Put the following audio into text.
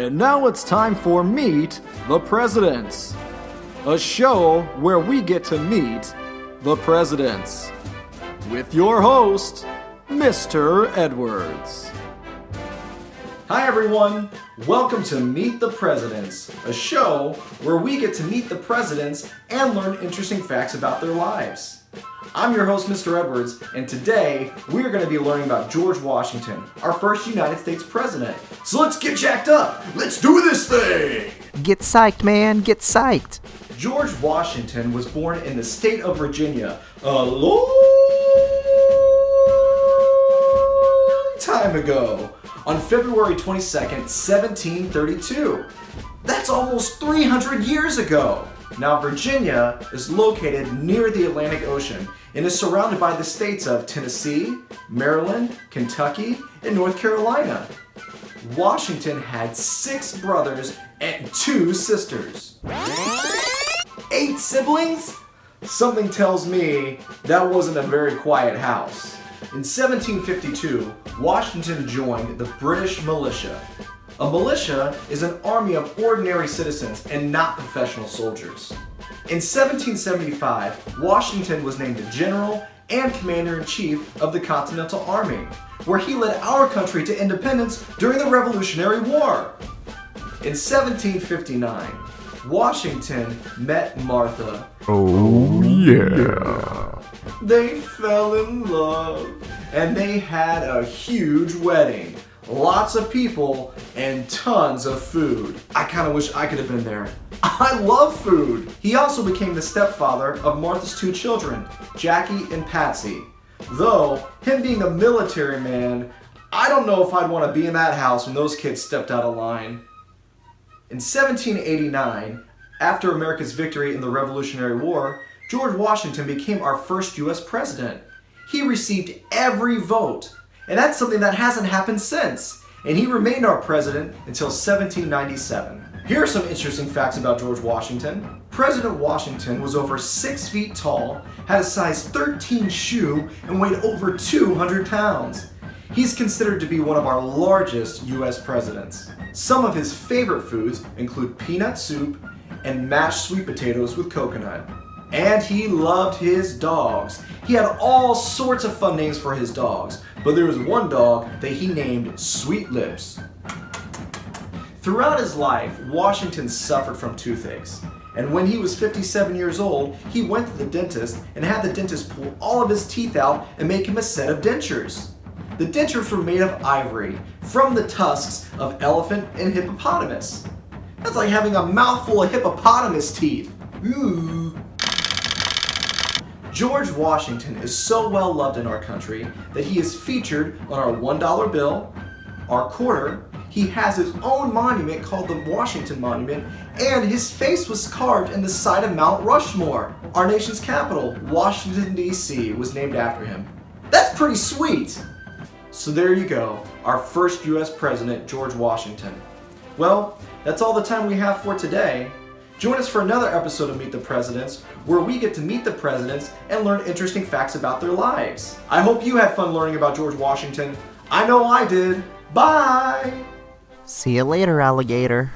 And now it's time for Meet the Presidents, a show where we get to meet the presidents. With your host, Mr. Edwards. Hi everyone, welcome to Meet the Presidents, a show where we get to meet the presidents and learn interesting facts about their lives. I'm your host, Mr. Edwards, and today we are going to be learning about George Washington, our first United States president. So let's get jacked up! Let's do this thing! Get psyched, man, get psyched. George Washington was born in the state of Virginia a long time ago, on February 22nd, 1732. That's almost 300 years ago. Now, Virginia is located near the Atlantic Ocean and is surrounded by the states of Tennessee, Maryland, Kentucky, and North Carolina. Washington had 6 brothers and 2 sisters. 8 siblings? Something tells me that wasn't a very quiet house. In 1752, Washington joined the British militia. A militia is an army of ordinary citizens and not professional soldiers. In 1775, Washington was named a general and commander-in-chief of the Continental Army, where he led our country to independence during the Revolutionary War. In 1759, Washington met Martha. Oh yeah. They fell in love, and they had a huge wedding. Lots of people and tons of food. I kind of wish I could have been there. I love food. He also became the stepfather of Martha's 2 children, Jackie and Patsy. Though, him being a military man, I don't know if I'd want to be in that house when those kids stepped out of line. In 1789, after America's victory in the Revolutionary War, George Washington became our first U.S. president. He received every vote. And that's something that hasn't happened since. And he remained our president until 1797. Here are some interesting facts about George Washington. President Washington was over 6 feet tall, had a size 13 shoe, and weighed over 200 pounds. He's considered to be one of our largest U.S. presidents. Some of his favorite foods include peanut soup and mashed sweet potatoes with coconut. And he loved his dogs. He had all sorts of fun names for his dogs, but there was one dog that he named Sweet Lips. Throughout his life, Washington suffered from toothaches. And when he was 57 years old, he went to the dentist and had the dentist pull all of his teeth out and make him a set of dentures. The dentures were made of ivory from the tusks of elephant and hippopotamus. That's like having a mouthful of hippopotamus teeth. Ooh. George Washington is so well loved in our country that he is featured on our $1 bill, our quarter. He has his own monument called the Washington Monument, and his face was carved in the side of Mount Rushmore. Our nation's capital, Washington, D.C., was named after him. That's pretty sweet! So there you go, our first U.S. president, George Washington. Well, that's all the time we have for today. Join us for another episode of Meet the Presidents, where we get to meet the presidents and learn interesting facts about their lives. I hope you had fun learning about George Washington. I know I did. Bye! See you later, alligator.